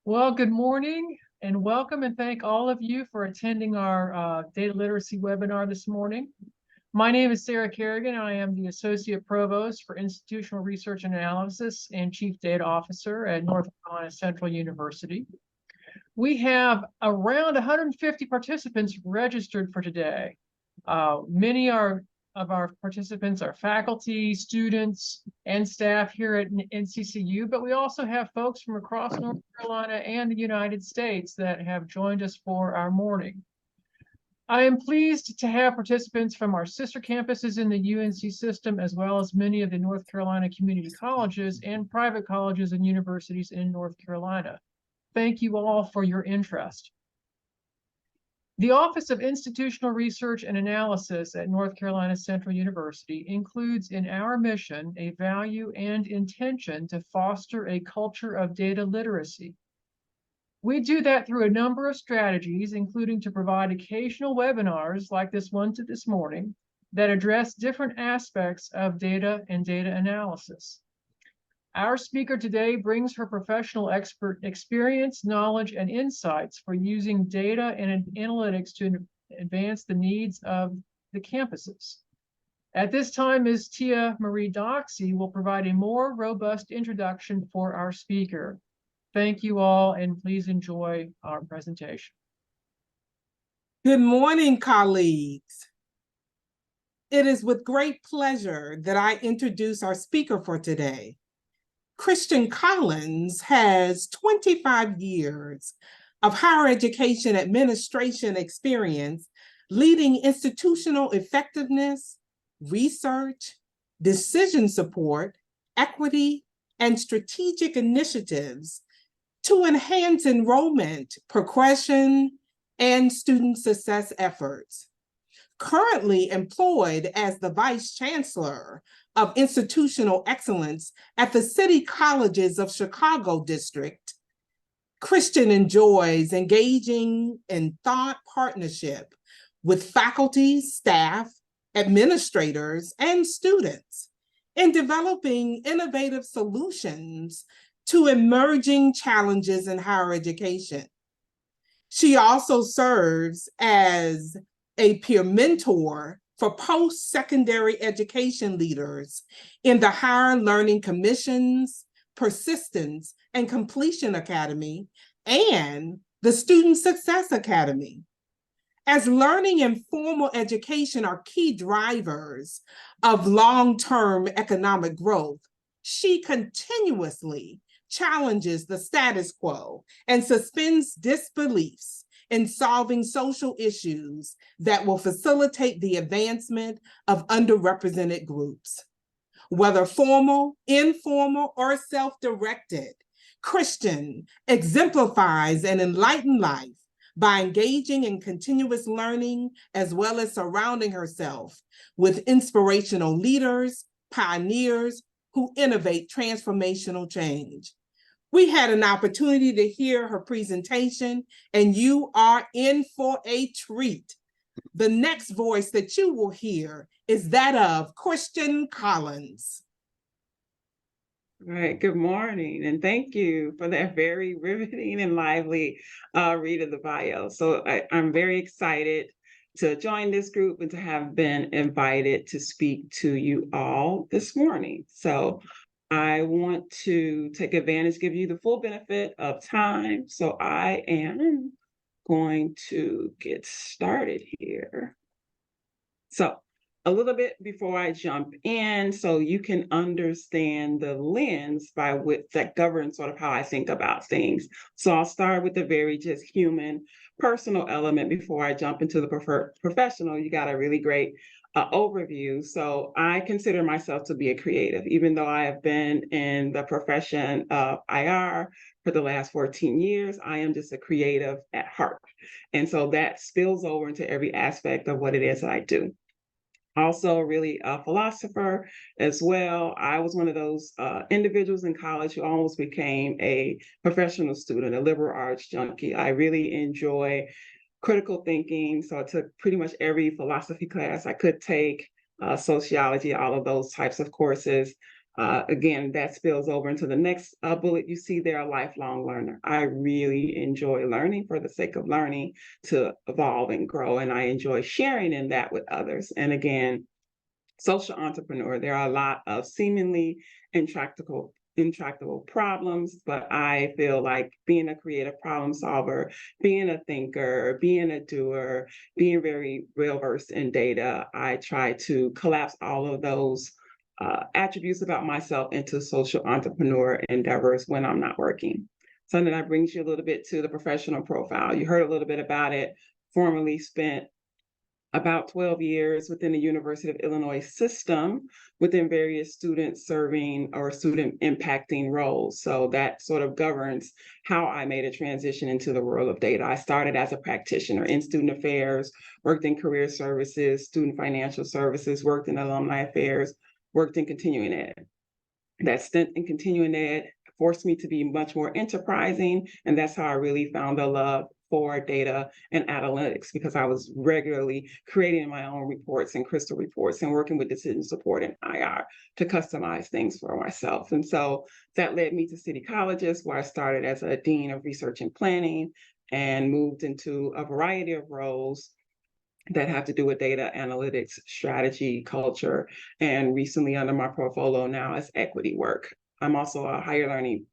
Well, good morning and welcome, and thank all of you for attending our data literacy webinar this morning. My name is Sarah Kerrigan. I am the Associate Provost for Institutional Research and Analysis and Chief Data Officer at North Carolina Central University. We have around 150 participants registered for today. Many of our participants are faculty, students, and staff here at NCCU, but we also have folks from across North Carolina and the United States that have joined us for our morning. I am pleased to have participants from our sister campuses in the UNC system, as well as many of the North Carolina community colleges and private colleges and universities in North Carolina. Thank you all for your interest. The Office of Institutional Research and Analysis at North Carolina Central University includes in our mission a value and intention to foster a culture of data literacy. We do that through a number of strategies, including to provide occasional webinars like this one to this morning that address different aspects of data and data analysis. Our speaker today brings her professional experience, knowledge, and insights for using data and analytics to advance the needs of the campuses. At this time, Ms. Tia Marie Doxey will provide a more robust introduction for our speaker. Thank you all, and please enjoy our presentation. Good morning, colleagues. It is with great pleasure that I introduce our speaker for today. Christian Collins has 25 years of higher education administration experience leading institutional effectiveness, research, decision support, equity, and strategic initiatives to enhance enrollment, progression, and student success efforts. Currently employed as the Vice Chancellor of Institutional Excellence at the City Colleges of Chicago District, Christian enjoys engaging in thought partnership with faculty, staff, administrators, and students in developing innovative solutions to emerging challenges in higher education. She also serves as a peer mentor for post-secondary education leaders in the Higher Learning Commission's Persistence and Completion Academy and the Student Success Academy. As learning and formal education are key drivers of long-term economic growth, she continuously challenges the status quo and suspends disbeliefs in solving social issues that will facilitate the advancement of underrepresented groups. Whether formal, informal, or self-directed, Christian exemplifies an enlightened life by engaging in continuous learning, as well as surrounding herself with inspirational leaders, pioneers who innovate transformational change. We had an opportunity to hear her presentation, and you are in for a treat. The next voice that you will hear is that of Christian Collins. All right, good morning, and thank you for that very riveting and lively read of the bio. So I'm very excited to join this group and to have been invited to speak to you all this morning. So I want to take advantage, give you the full benefit of time. So I am going to get started here. So a little bit before I jump in, so you can understand the lens by which that governs sort of how I think about things. So I'll start with the very just human, personal element before I jump into the professional. You got a really great overview. So I consider myself to be a creative, even though I have been in the profession of IR for the last 14 years, I am just a creative at heart. And so that spills over into every aspect of what it is that I do. Also really a philosopher as well. I was one of those individuals in college who almost became a professional student, a liberal arts junkie. I really enjoy critical thinking. So I took pretty much every philosophy class I could take, sociology, all of those types of courses. Again, that spills over into the next bullet you see there, a lifelong learner. I really enjoy learning for the sake of learning to evolve and grow, and I enjoy sharing in that with others. And again, social entrepreneur. There are a lot of seemingly intractable problems, but I feel like being a creative problem solver, being a thinker, being a doer, being very well versed in data, I try to collapse all of those attributes about myself into social entrepreneur endeavors when I'm not working. So then that brings you a little bit to the professional profile. You heard a little bit about it. Formerly spent about 12 years within the University of Illinois system within various student serving or student impacting roles. So that sort of governs how I made a transition into the world of data. I started as a practitioner in student affairs, worked in career services, student financial services, worked in alumni affairs, worked in continuing ed. That stint in continuing ed forced me to be much more enterprising, and that's how I really found the love for data and analytics, because I was regularly creating my own reports and crystal reports and working with decision support and IR to customize things for myself. And so that led me to City Colleges, where I started as a dean of research and planning and moved into a variety of roles that have to do with data analytics, strategy, culture, and recently under my portfolio now is equity work. I'm also a higher learning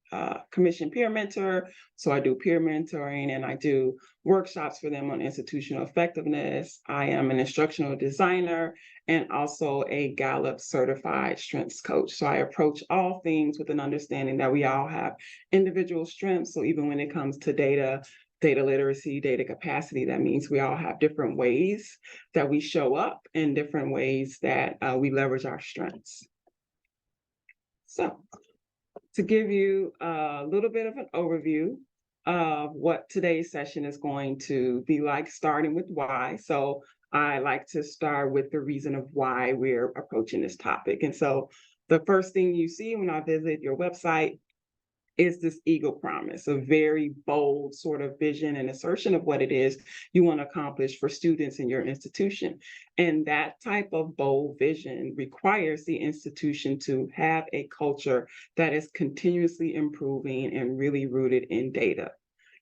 commission peer mentor. So I do peer mentoring and I do workshops for them on institutional effectiveness. I am an instructional designer and also a Gallup certified strengths coach. So I approach all things with an understanding that we all have individual strengths. So even when it comes to data literacy, data capacity, that means we all have different ways that we show up and different ways that we leverage our strengths. So to give you a little bit of an overview of what today's session is going to be like, starting with why. So I like to start with the reason of why we're approaching this topic. And so the first thing you see when I visit your website is this Eagle Promise, a very bold sort of vision and assertion of what it is you want to accomplish for students in your institution. And that type of bold vision requires the institution to have a culture that is continuously improving and really rooted in data.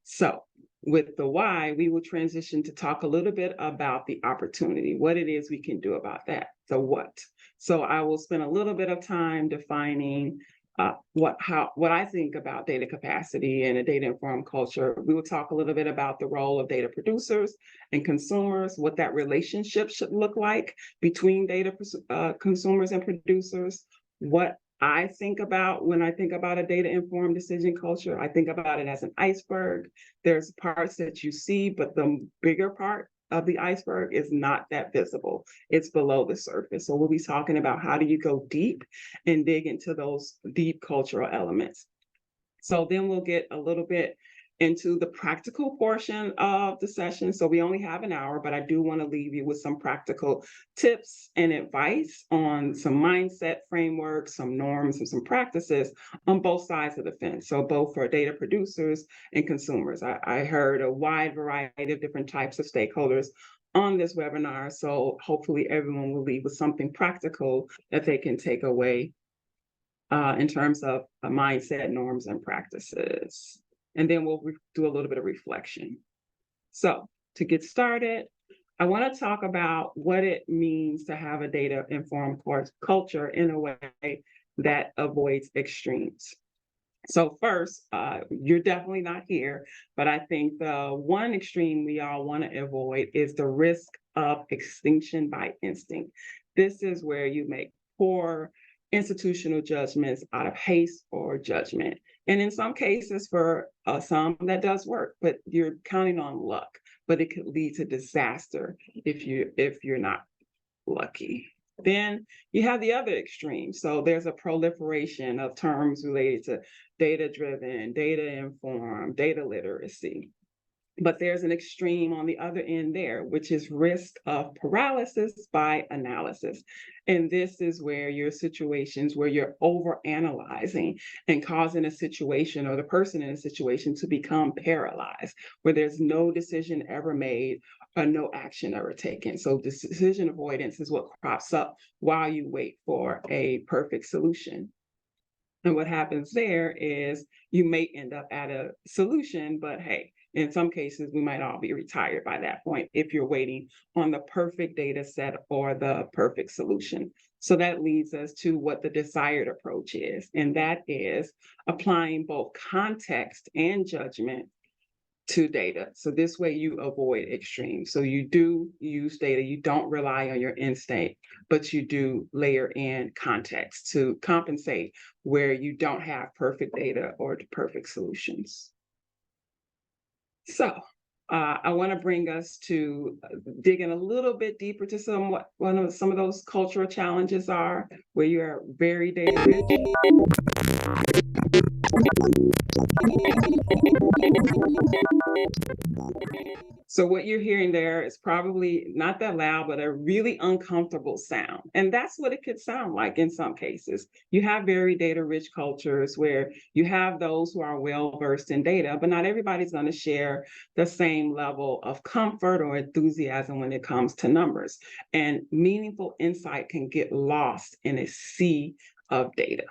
So with the why, we will transition to talk a little bit about the opportunity, what it is we can do about that, the what. So I will spend a little bit of time defining what I think about data capacity and a data-informed culture. We will talk a little bit about the role of data producers and consumers, what that relationship should look like between data consumers and producers, what I think about when I think about a data-informed decision culture. I think about it as an iceberg. There's parts that you see, but the bigger part of the iceberg is not that visible. It's below the surface. So we'll be talking about how do you go deep and dig into those deep cultural elements. So then we'll get a little bit into the practical portion of the session. So we only have an hour, but I do want to leave you with some practical tips and advice on some mindset frameworks, some norms, and some practices on both sides of the fence. So both for data producers and consumers. I heard a wide variety of different types of stakeholders on this webinar. So hopefully everyone will leave with something practical that they can take away in terms of mindset, norms, and practices. And then we'll do a little bit of reflection. So to get started, I want to talk about what it means to have a data-informed culture in a way that avoids extremes. So first, you're definitely not here, but I think the one extreme we all want to avoid is the risk of extinction by instinct. This is where you make poor institutional judgments out of haste or judgment. And in some cases, for some, that does work, but you're counting on luck. But it could lead to disaster if you're not lucky. Then you have the other extreme. So there's a proliferation of terms related to data-driven, data-informed, data literacy. But there's an extreme on the other end there, which is risk of paralysis by analysis. And this is where you're situations where you're overanalyzing and causing a situation or the person in a situation to become paralyzed, where there's no decision ever made or no action ever taken. So decision avoidance is what crops up while you wait for a perfect solution. And what happens there is you may end up at a solution, but hey, in some cases, we might all be retired by that point if you're waiting on the perfect data set or the perfect solution. So that leads us to what the desired approach is, and that is applying both context and judgment to data. So this way you avoid extremes. So you do use data, you don't rely on your instinct, but you do layer in context to compensate where you don't have perfect data or the perfect solutions. So I want to bring us to digging a little bit deeper to some of those cultural challenges are where you are very data rich. So what you're hearing there is probably not that loud, but a really uncomfortable sound. And that's what it could sound like in some cases. You have very data-rich cultures where you have those who are well-versed in data, but not everybody's going to share the same level of comfort or enthusiasm when it comes to numbers. And meaningful insight can get lost in a sea of data.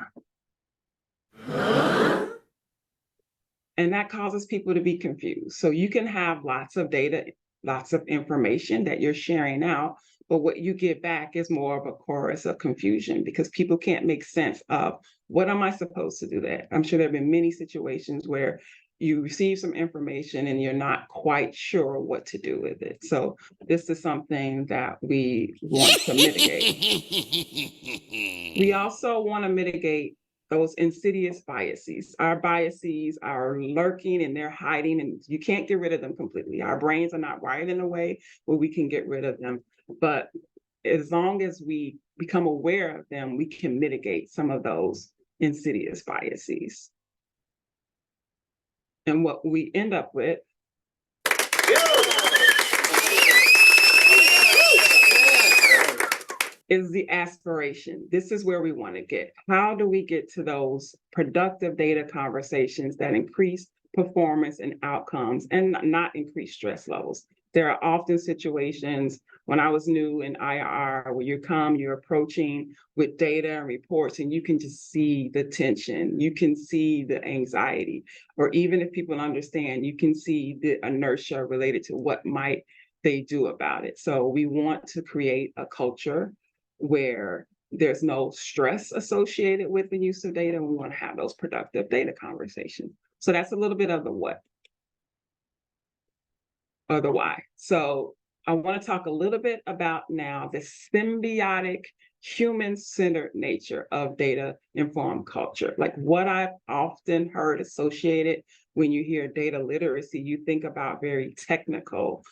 And that causes people to be confused. So you can have lots of data, lots of information that you're sharing out, but what you get back is more of a chorus of confusion because people can't make sense of what am I supposed to do that? I'm sure there have been many situations where you receive some information and you're not quite sure what to do with it. So this is something that we want to mitigate. We also want to mitigate those insidious biases. Our biases are lurking and they're hiding, and you can't get rid of them completely. Our brains are not wired in a way where we can get rid of them. But as long as we become aware of them, we can mitigate some of those insidious biases. And what we end up with is the aspiration. This is where we want to get. How do we get to those productive data conversations that increase performance and outcomes and not increase stress levels? There are often situations when I was new in IR where you're approaching with data and reports and you can just see the tension, you can see the anxiety, or even if people understand, you can see the inertia related to what might they do about it. So we want to create a culture where there's no stress associated with the use of data, and we want to have those productive data conversations. So that's a little bit of the what or the why. So I want to talk a little bit about now the symbiotic human-centered nature of data-informed culture. Like what I've often heard associated when you hear data literacy, you think about very technical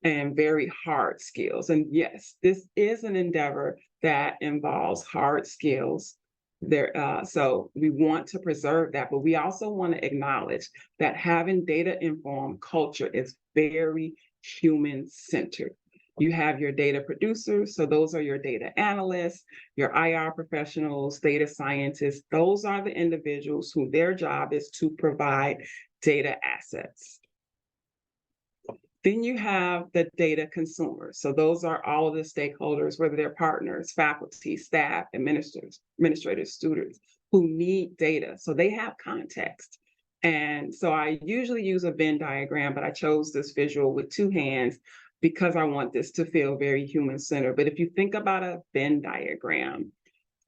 and very hard skills. And yes, this is an endeavor that involves hard skills. So we want to preserve that, but we also want to acknowledge that having data-informed culture is very human-centered. You have your data producers, so those are your data analysts, your IR professionals, data scientists. Those are the individuals who their job is to provide data assets. Then you have the data consumers. So those are all of the stakeholders, whether they're partners, faculty, staff, administrators, students who need data. So they have context. And so I usually use a Venn diagram, but I chose this visual with two hands because I want this to feel very human-centered. But if you think about a Venn diagram,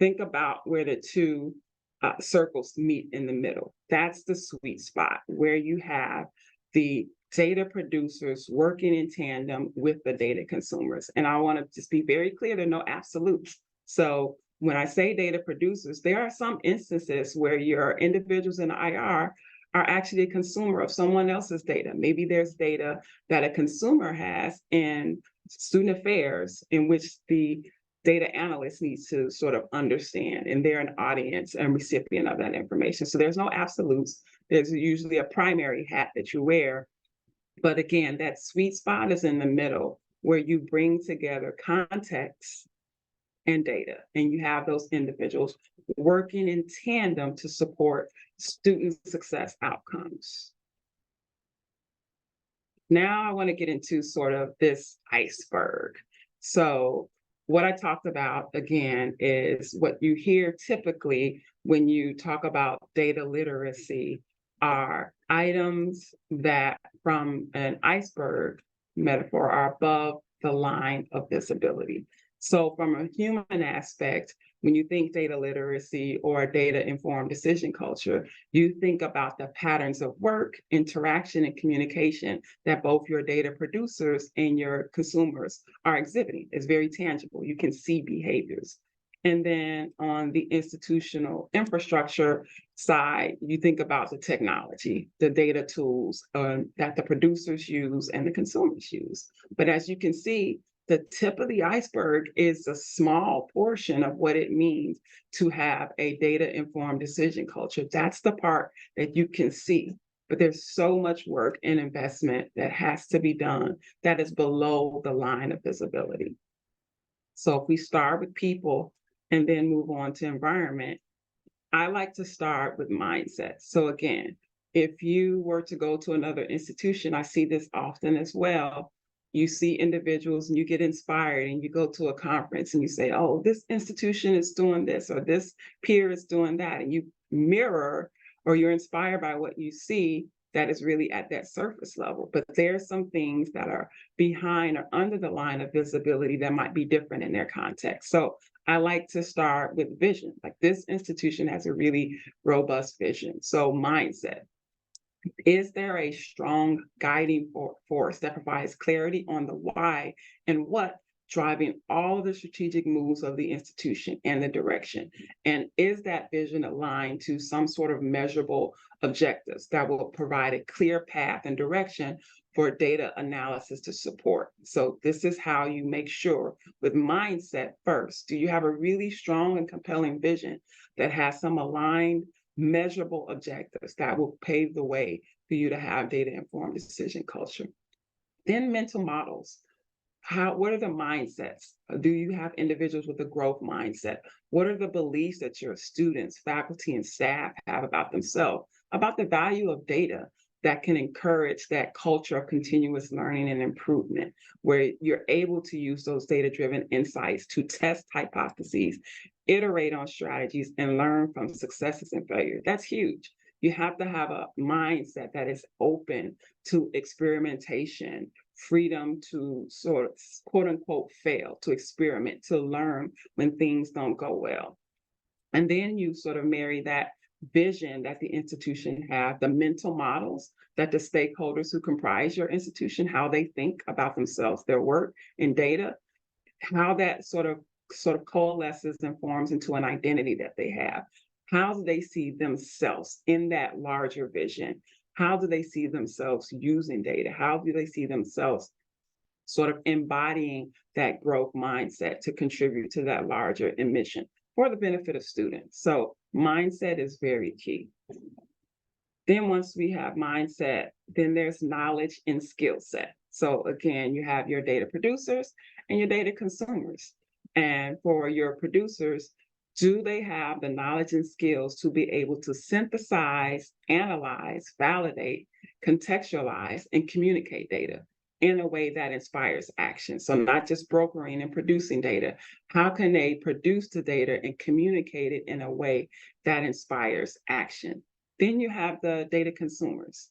think about where the two circles meet in the middle. That's the sweet spot where you have the data producers working in tandem with the data consumers. And I want to just be very clear, there are no absolutes. So when I say data producers, there are some instances where your individuals in the IR are actually a consumer of someone else's data. Maybe there's data that a consumer has in student affairs in which the data analyst needs to sort of understand, and they're an audience and recipient of that information. So there's no absolutes. There's usually a primary hat that you wear. But again, that sweet spot is in the middle where you bring together context and data, and you have those individuals working in tandem to support student success outcomes. Now I want to get into sort of this iceberg. So what I talked about again is what you hear typically when you talk about data literacy are items that from an iceberg metaphor are above the line of visibility. So from a human aspect, when you think data literacy or data informed decision culture, you think about the patterns of work, interaction, and communication that both your data producers and your consumers are exhibiting. It's very tangible. You can see behaviors. And then on the institutional infrastructure side, you think about the technology, the data tools that the producers use and the consumers use. But as you can see, the tip of the iceberg is a small portion of what it means to have a data-informed decision culture. That's the part that you can see. But there's so much work and investment that has to be done that is below the line of visibility. So if we start with people and then move on to environment, I like to start with mindset. So again, if you were to go to another institution, I see this often as well. You see individuals and you get inspired and you go to a conference and you say, oh, this institution is doing this or this peer is doing that. And you mirror or you're inspired by what you see that is really at that surface level. But there's some things that are behind or under the line of visibility that might be different in their context. So I like to start with vision. Like this institution has a really robust vision. So mindset. Is there a strong guiding force that provides clarity on the why and what driving all the strategic moves of the institution and the direction? And is that vision aligned to some sort of measurable objectives that will provide a clear path and direction for data analysis to support? So this is how you make sure with mindset first, do you have a really strong and compelling vision that has some aligned measurable objectives that will pave the way for you to have data-informed decision culture? Then mental models. What are the mindsets? Do you have individuals with a growth mindset? What are the beliefs that your students, faculty, and staff have about themselves, about the value of data that can encourage that culture of continuous learning and improvement, where you're able to use those data-driven insights to test hypotheses, iterate on strategies, and learn from successes and failure? That's huge. You have to have a mindset that is open to experimentation, freedom to sort of quote unquote fail, to experiment, to learn when things don't go well. And then you sort of marry that vision that the institution have, the mental models that the stakeholders who comprise your institution, how they think about themselves, their work and data, how that sort of coalesces and forms into an identity that they have. How do they see themselves in that larger vision? How do they see themselves using data? How do they see themselves sort of embodying that growth mindset to contribute to that larger mission for the benefit of students? So mindset is very key. Then once we have mindset, then there's knowledge and skill set. So again, you have your data producers and your data consumers. And for your producers, do they have the knowledge and skills to be able to synthesize, analyze, validate, contextualize, and communicate data in a way that inspires action? So not just brokering and producing data. How can they produce the data and communicate it in a way that inspires action? Then you have the data consumers.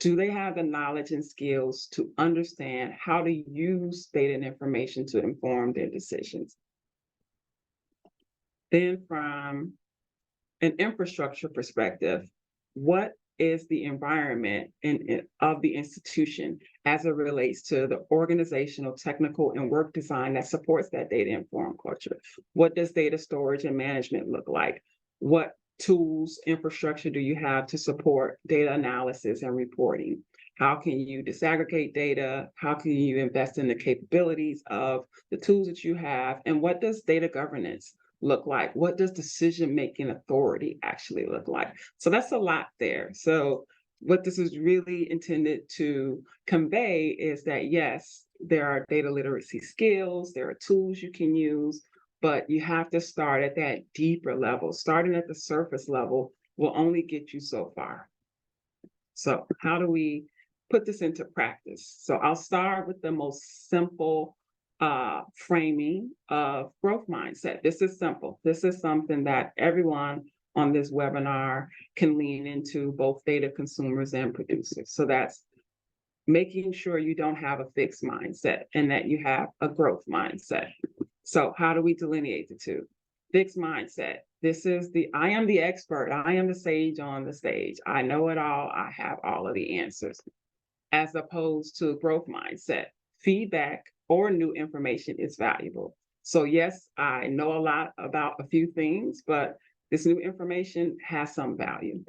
Do they have the knowledge and skills to understand how to use data and information to inform their decisions? Then from an infrastructure perspective, what is the environment of the institution as it relates to the organizational, technical, and work design that supports that data-informed culture? What does data storage and management look like? What tools, infrastructure do you have to support data analysis and reporting? How can you disaggregate data? How can you invest in the capabilities of the tools that you have? And what does data governance look like? What does decision-making authority actually look like? So that's a lot there. So what this is really intended to convey is that, yes, there are data literacy skills, there are tools you can use, but you have to start at that deeper level. Starting at the surface level will only get you so far. So how do we put this into practice? So I'll start with the most simple framing of growth mindset. This is simple. This is something that everyone on this webinar can lean into, both data consumers and producers. So that's making sure you don't have a fixed mindset and that you have a growth mindset. So how do we delineate the two? Fixed mindset. This is I am the expert. I am the sage on the stage. I know it all. I have all of the answers. As opposed to growth mindset. Feedback or new information is valuable. So yes, I know a lot about a few things, but this new information has some value.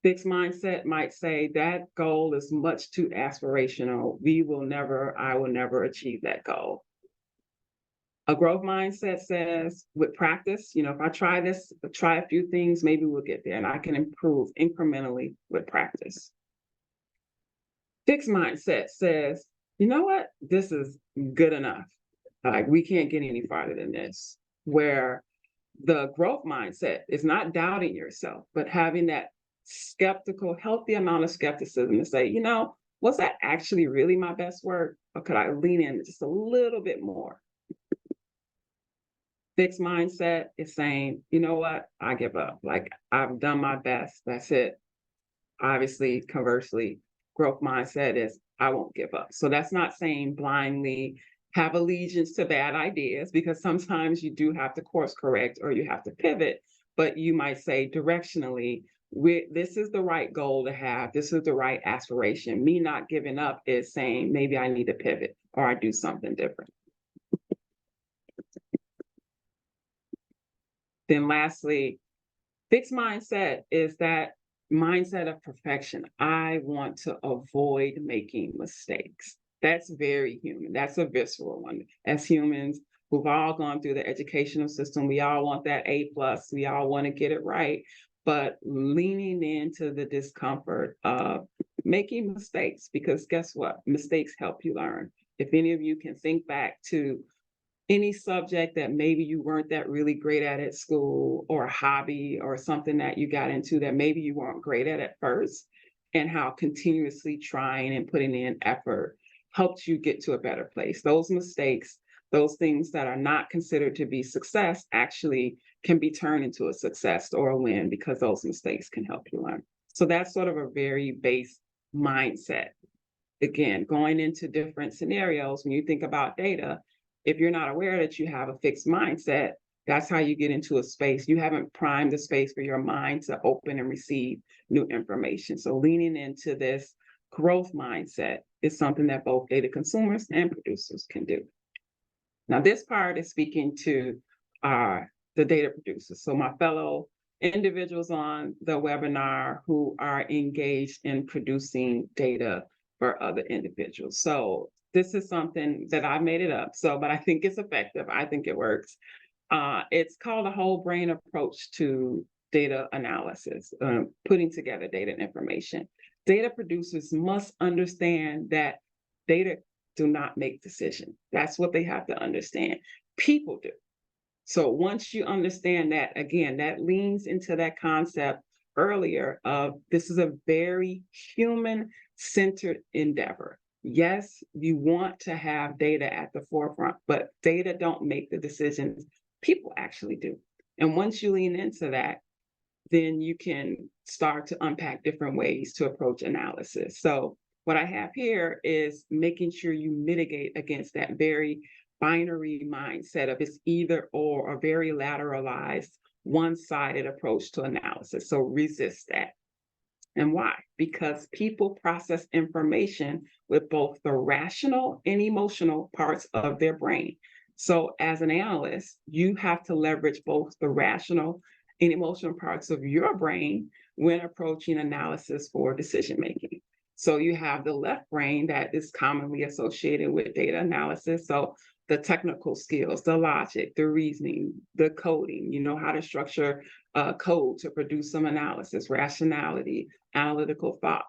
Fixed mindset might say that goal is much too aspirational. I will never achieve that goal. A growth mindset says with practice, if I try a few things, maybe we'll get there and I can improve incrementally with practice. Fixed mindset says, you know what? This is good enough. Like, we can't get any farther than this. Where the growth mindset is not doubting yourself, but having that healthy amount of skepticism to say, was that actually really my best work? Or could I lean in just a little bit more? Fixed mindset is saying, you know what? I give up. Like, I've done my best. That's it. Obviously, conversely, growth mindset is I won't give up. So that's not saying blindly have allegiance to bad ideas, because sometimes you do have to course correct or you have to pivot, but you might say directionally, this is the right goal to have. This is the right aspiration. Me not giving up is saying maybe I need to pivot or I do something different. Then lastly, fixed mindset is that mindset of perfection. I want to avoid making mistakes. That's very human. That's a visceral one. As humans, we've all gone through the educational system. We all want that A+. We all want to get it right. But leaning into the discomfort of making mistakes, because guess what? Mistakes help you learn. If any of you can think back to any subject that maybe you weren't that really great at school, or a hobby or something that you got into that maybe you weren't great at first, and how continuously trying and putting in effort helped you get to a better place. Those mistakes, those things that are not considered to be success, actually can be turned into a success or a win, because those mistakes can help you learn. So that's sort of a very base mindset. Again, going into different scenarios, when you think about data, if you're not aware that you have a fixed mindset, that's how you get into a space. You haven't primed the space for your mind to open and receive new information. So leaning into this growth mindset is something that both data consumers and producers can do. Now, this part is speaking to the data producers. So my fellow individuals on the webinar who are engaged in producing data for other individuals. So this is something that I made it up. But I think it's effective. I think it works. It's called a whole brain approach to data analysis, putting together data and information. Data producers must understand that data do not make decisions. That's what they have to understand. People do. So once you understand that, again, that leans into that concept earlier of this is a very human-centered endeavor. Yes, you want to have data at the forefront, but data don't make the decisions. People actually do. And once you lean into that, then you can start to unpack different ways to approach analysis. So what I have here is making sure you mitigate against that very binary mindset of it's either or, a very lateralized, one-sided approach to analysis. So resist that. And why? Because people process information with both the rational and emotional parts of their brain. So as an analyst, you have to leverage both the rational and emotional parts of your brain when approaching analysis for decision making. So you have the left brain that is commonly associated with data analysis. So the technical skills, the logic, the reasoning, the coding, how to structure code to produce some analysis, rationality, analytical thought.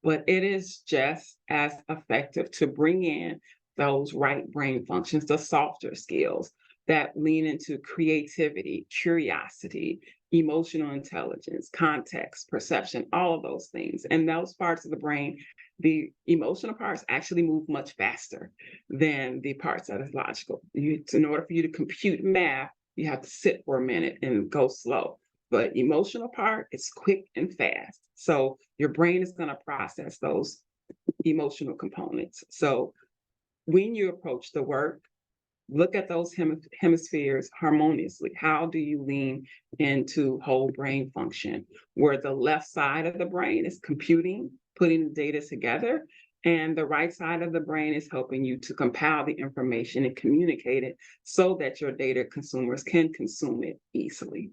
But it is just as effective to bring in those right brain functions, the softer skills that lean into creativity, curiosity, emotional intelligence, context, perception, all of those things. And those parts of the brain, the emotional parts actually move much faster than the parts that is logical. In order for you to compute math, you have to sit for a minute and go slow. But emotional part is quick and fast. So your brain is going to process those emotional components. So when you approach the work, look at those hemispheres harmoniously. How do you lean into whole brain function, where the left side of the brain is computing, putting the data together, and the right side of the brain is helping you to compile the information and communicate it so that your data consumers can consume it easily.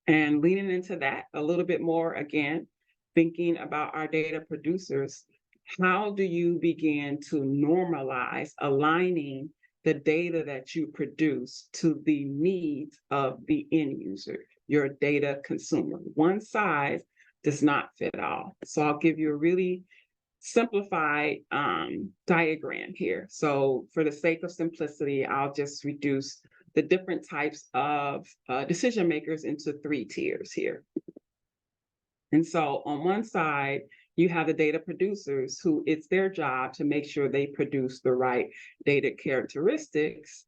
And leaning into that a little bit more, again, thinking about our data producers, how do you begin to normalize aligning the data that you produce to the needs of the end user, your data consumer? One size does not fit all. So I'll give you a really simplified diagram here. So for the sake of simplicity, I'll just reduce the different types of decision makers into 3 tiers here. And so on one side, you have the data producers who it's their job to make sure they produce the right data characteristics.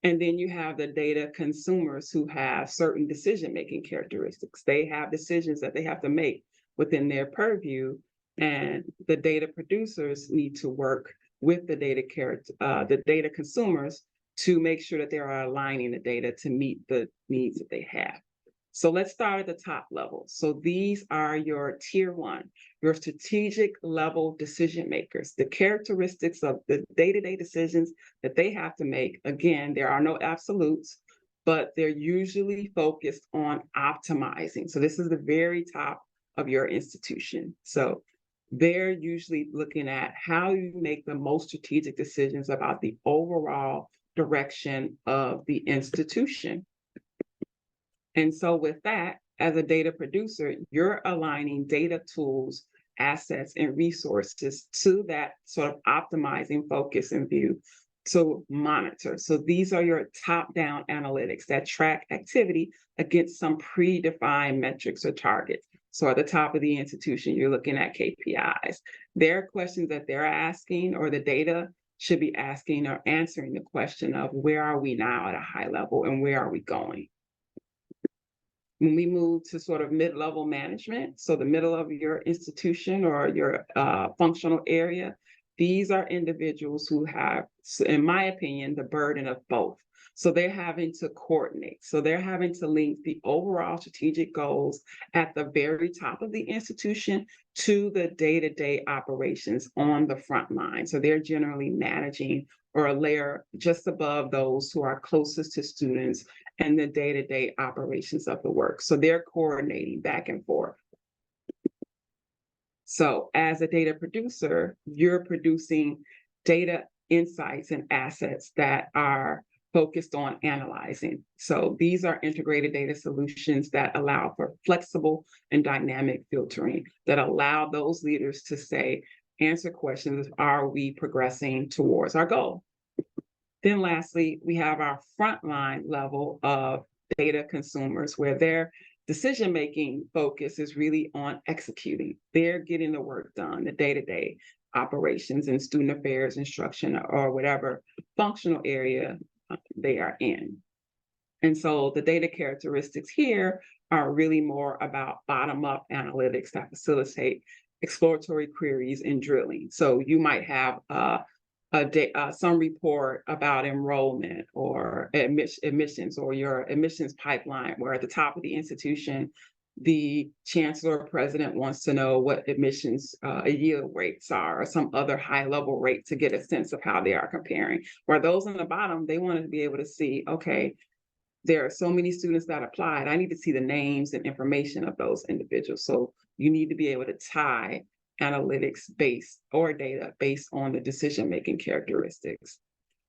And then you have the data consumers who have certain decision-making characteristics. They have decisions that they have to make within their purview. And the data producers need to work with the data consumers to make sure that they are aligning the data to meet the needs that they have. So let's start at the top level. So these are your tier 1, your strategic level decision makers, the characteristics of the day-to-day decisions that they have to make. Again, there are no absolutes, but they're usually focused on optimizing. So this is the very top of your institution. So they're usually looking at how you make the most strategic decisions about the overall direction of the institution. And so with that, as a data producer, you're aligning data tools, assets, and resources to that sort of optimizing focus and view to monitor. So these are your top-down analytics that track activity against some predefined metrics or targets. So at the top of the institution, you're looking at KPIs. There are questions that they're asking, or the data should be asking or answering the question of where are we now at a high level and where are we going? When we move to sort of mid-level management, so the middle of your institution or your functional area, these are individuals who have, in my opinion, the burden of both. So they're having to coordinate. So they're having to link the overall strategic goals at the very top of the institution to the day-to-day operations on the front line. So they're generally managing or a layer just above those who are closest to students and the day-to-day operations of the work. So they're coordinating back and forth. So as a data producer, you're producing data insights and assets that are focused on analyzing. So these are integrated data solutions that allow for flexible and dynamic filtering, that allow those leaders to say, answer questions, are we progressing towards our goal? Then lastly, we have our frontline level of data consumers, where their decision-making focus is really on executing. They're getting the work done, the day-to-day operations in student affairs, instruction, or whatever functional area they are in. And so the data characteristics here are really more about bottom-up analytics that facilitate exploratory queries and drilling. So you might have some report about enrollment or admissions, or your admissions pipeline, where at the top of the institution, the chancellor or president wants to know what admissions yield rates are, or some other high level rate, to get a sense of how they are comparing. Where those on the bottom, they wanted to be able to see, okay, there are so many students that applied. I need to see the names and information of those individuals. So you need to be able to tie analytics based or data based on the decision-making characteristics.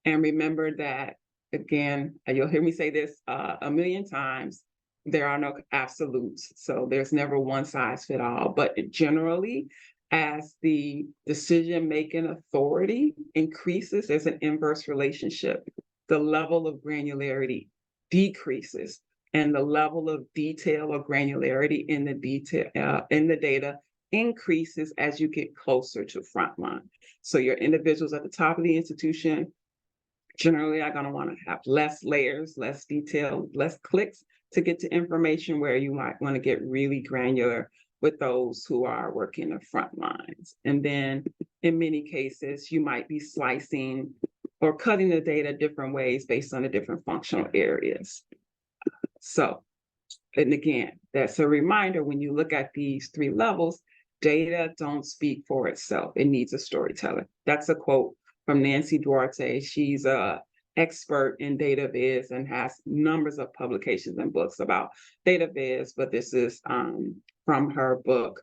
And remember that, again, you'll hear me say this a million times, there are no absolutes. So there's never one size fit all, but generally, as the decision-making authority increases, there's an inverse relationship. The level of granularity decreases, and the level of detail or granularity in the data increases as you get closer to frontline. So your individuals at the top of the institution generally are going to want to have less layers, less detail, less clicks to get to information, where you might want to get really granular with those who are working the front lines. And then in many cases, you might be slicing or cutting the data different ways based on the different functional areas. So, and again, that's a reminder when you look at these three levels, data don't speak for itself. It needs a storyteller. That's a quote from Nancy Duarte. She's a expert in data viz and has numbers of publications and books about data viz, but this is from her book,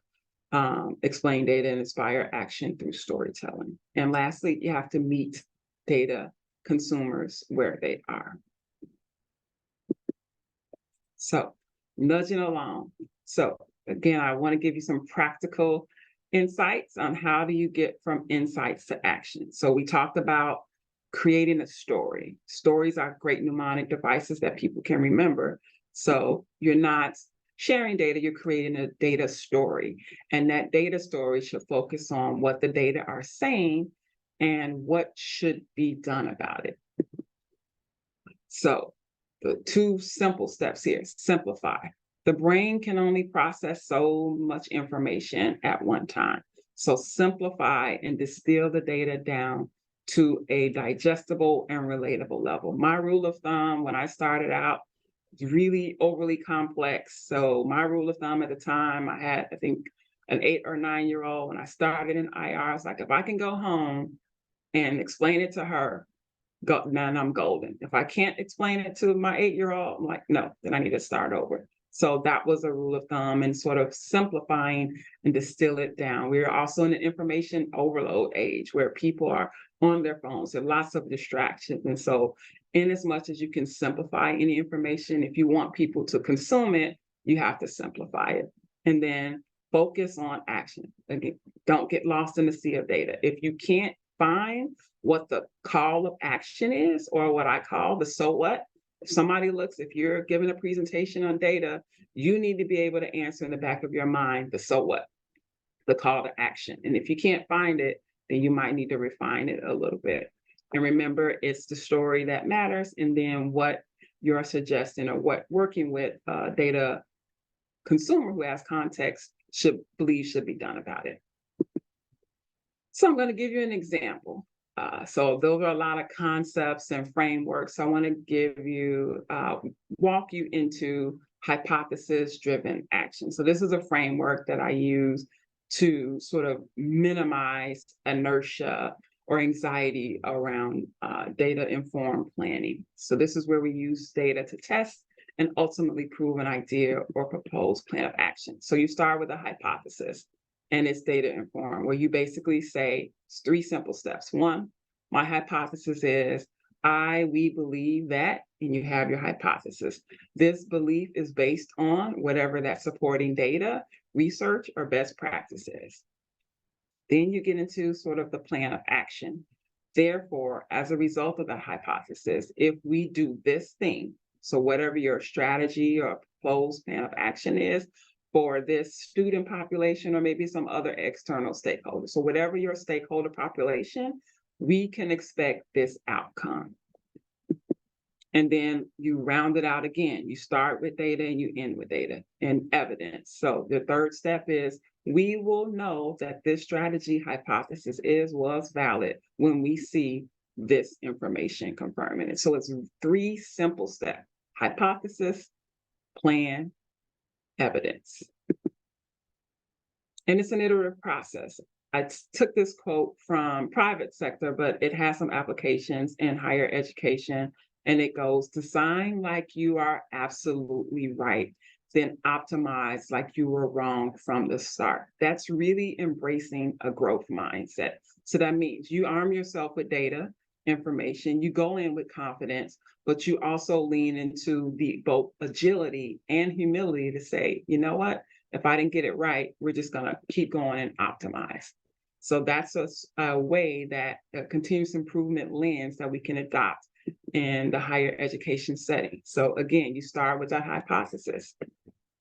Explain Data and Inspire Action Through Storytelling. And lastly, you have to meet data consumers where they are. So, nudging along. So, again, I want to give you some practical insights on how do you get from insights to action. So, we talked about creating a story. Stories are great mnemonic devices that people can remember. So, you're not sharing data, you're creating a data story. And that data story should focus on what the data are saying and what should be done about it. So, the two simple steps here: simplify. The brain can only process so much information at one time. So simplify and distill the data down to a digestible and relatable level. My rule of thumb when I started out was really overly complex. So my rule of thumb at the time, I had, I think, an 8 or 9 year old. When I started in IR, I was like, if I can go home and explain it to her, man, I'm golden. If I can't explain it to my 8-year-old, I'm like, no, then I need to start over. So that was a rule of thumb, and sort of simplifying and distill it down. We're also in an information overload age where people are on their phones. There are lots of distractions. And so in as much as you can simplify any information, if you want people to consume it, you have to simplify it. And then focus on action. Again, don't get lost in the sea of data. If you can't find what the call of action is, or what I call the so what. If somebody looks, if you're giving a presentation on data, you need to be able to answer in the back of your mind the so what, the call to action. And if you can't find it, then you might need to refine it a little bit. And remember, it's the story that matters, and then what you're suggesting or what working with data consumer who has context should be done about it. So I'm going to give you an example. So those are a lot of concepts and frameworks. I want to give you, walk you into hypothesis-driven action. So this is a framework that I use to sort of minimize inertia or anxiety around data-informed planning. So this is where we use data to test and ultimately prove an idea or proposed plan of action. So you start with a hypothesis, and it's data informed, where you basically say it's 3 simple steps. 1, my hypothesis is we believe that, and you have your hypothesis. This belief is based on whatever that supporting data, research, or best practices. Then you get into sort of the plan of action. Therefore, as a result of the hypothesis, if we do this thing, so whatever your strategy or proposed plan of action is, for this student population or maybe some other external stakeholders. So whatever your stakeholder population, we can expect this outcome. And then you round it out again. You start with data and you end with data and evidence. So the third step is we will know that this strategy hypothesis was valid when we see this information confirming it. So it's 3 simple steps: hypothesis, plan, evidence. And it's an iterative process. I took this quote from private sector, but it has some applications in higher education. And it goes, design like you are absolutely right, then optimize like you were wrong from the start. That's really embracing a growth mindset. So that means you arm yourself with data, information, you go in with confidence, but you also lean into the both agility and humility to say, you know what, if I didn't get it right, we're just gonna keep going and optimize. So that's a way that a continuous improvement lens that we can adopt in the higher education setting. So again, you start with that hypothesis.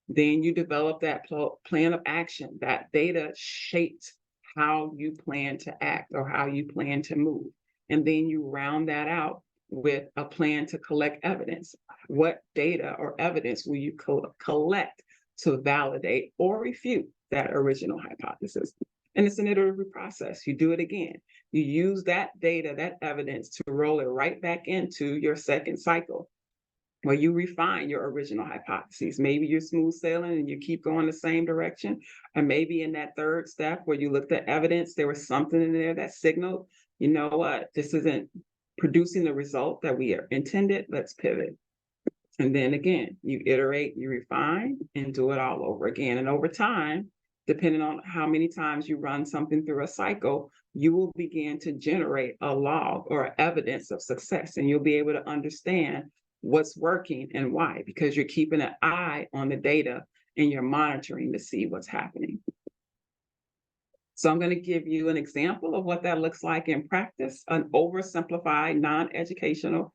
Then you develop that plan of action. That data shaped how you plan to act or how you plan to move. And then you round that out with a plan to collect evidence. What data or evidence will you collect to validate or refute that original hypothesis? And it's an iterative process. You do it again. You use that data, that evidence, to roll it right back into your second cycle, where you refine your original hypotheses. Maybe you're smooth sailing and you keep going the same direction. Or maybe in that third step where you looked at evidence, there was something in there that signaled, you know what, this isn't producing the result that we intended, let's pivot. And then again, you iterate, you refine, and do it all over again. And over time, depending on how many times you run something through a cycle, you will begin to generate a log or evidence of success. And you'll be able to understand what's working and why, because you're keeping an eye on the data and you're monitoring to see what's happening. So I'm going to give you an example of what that looks like in practice, an oversimplified, non-educational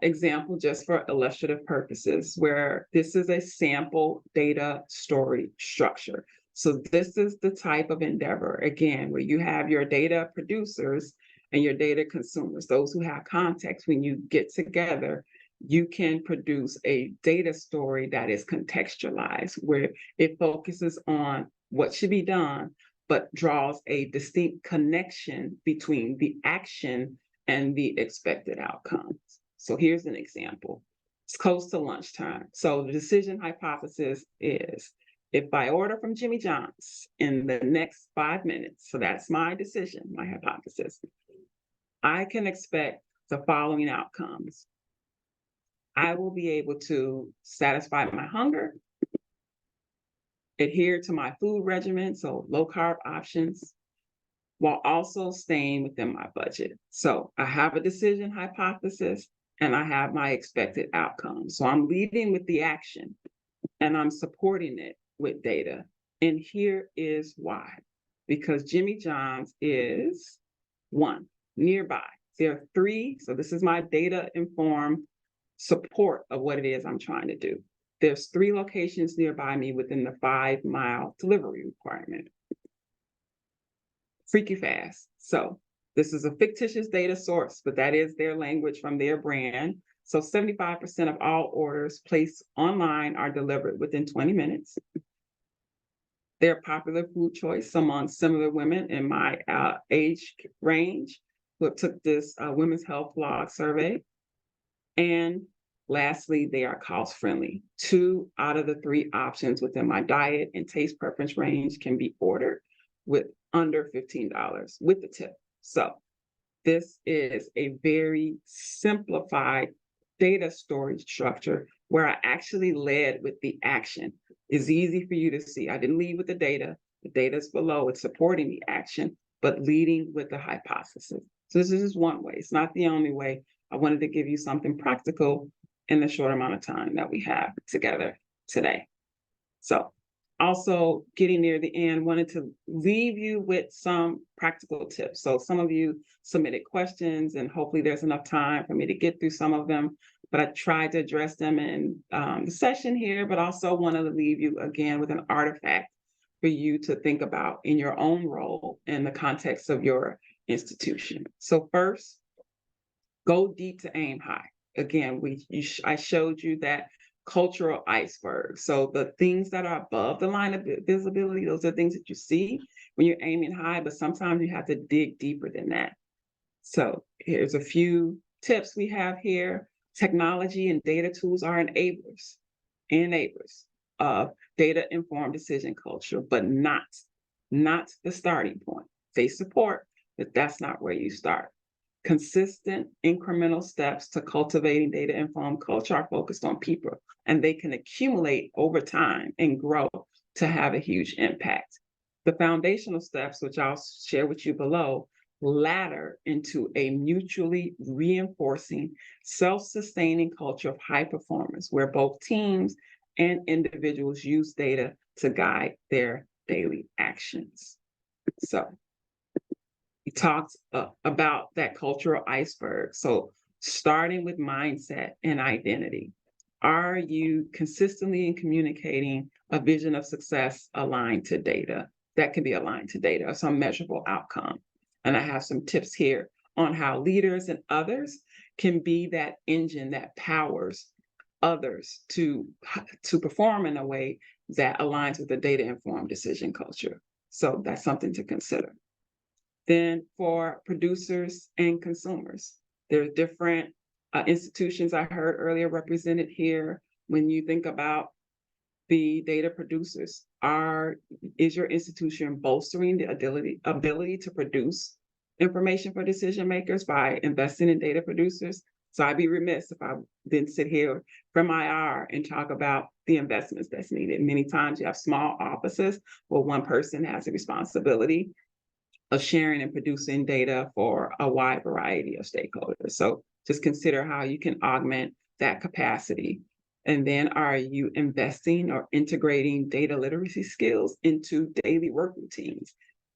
example just for illustrative purposes, where this is a sample data story structure. So this is the type of endeavor, again, where you have your data producers and your data consumers, those who have context. When you get together, you can produce a data story that is contextualized, where it focuses on what should be done, but draws a distinct connection between the action and the expected outcomes. So here's an example. It's close to lunchtime. So the decision hypothesis is, if I order from Jimmy John's in the next 5 minutes, so that's my decision, my hypothesis, I can expect the following outcomes. I will be able to satisfy my hunger, adhere to my food regimen, so low carb options, while also staying within my budget. So I have a decision hypothesis and I have my expected outcome. So I'm leading with the action and I'm supporting it with data. And here is why. Because Jimmy John's is, one, nearby. There are three, so this is my data-informed support of what it is I'm trying to do. There's 3 locations nearby me within the 5-mile delivery requirement. Freaky fast. So this is a fictitious data source, but that is their language from their brand. So 75% of all orders placed online are delivered within 20 minutes. They're a popular food choice among similar women in my age range who took this women's health blog survey. And lastly, they are cost friendly. 2 out of the 3 options within my diet and taste preference range can be ordered with under $15 with the tip. So this is a very simplified data storage structure where I actually led with the action. It's easy for you to see. I didn't lead with the data. The data is below. It's supporting the action, but leading with the hypothesis. So this is just one way. It's not the only way. I wanted to give you something practical in the short amount of time that we have together today. So also getting near the end, wanted to leave you with some practical tips. So some of you submitted questions and hopefully there's enough time for me to get through some of them, but I tried to address them in the session here, but also wanted to leave you again with an artifact for you to think about in your own role in the context of your institution. So first, go deep to aim high. Again, I showed you that cultural iceberg. So the things that are above the line of visibility, those are things that you see when you're aiming high, but sometimes you have to dig deeper than that. So here's a few tips we have here. Technology and data tools are enablers of data-informed decision culture, but not the starting point. They support, but that's not where you start. Consistent incremental steps to cultivating data-informed culture are focused on people, and they can accumulate over time and grow to have a huge impact. The foundational steps, which I'll share with you below, ladder into a mutually reinforcing, self-sustaining culture of high performance, where both teams and individuals use data to guide their daily actions. So we talked about that cultural iceberg. So starting with mindset and identity. Are you consistently in communicating a vision of success aligned to data? That can be aligned to data or some measurable outcome. And I have some tips here on how leaders and others can be that engine that powers others to perform in a way that aligns with the data-informed decision culture. So that's something to consider. Then for producers and consumers, there's different institutions I heard earlier represented here. When you think about the data producers, is your institution bolstering the ability to produce information for decision makers by investing in data producers? So I'd be remiss if I didn't sit here from IR and talk about the investments that's needed. Many times you have small offices where one person has a responsibility of sharing and producing data for a wide variety of stakeholders. So just consider how you can augment that capacity. And then are you investing or integrating data literacy skills into daily work routines?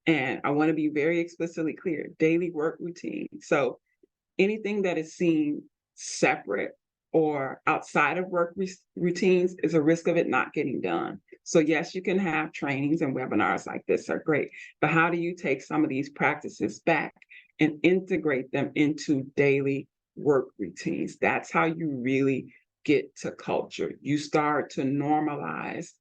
And I want to be very explicitly clear, daily work routine. So anything that is seen separate or outside of work routines is a risk of it not getting done. So yes, you can have trainings and webinars like this are great, but how do you take some of these practices back and integrate them into daily work routines? That's how you really get to culture. You start to normalize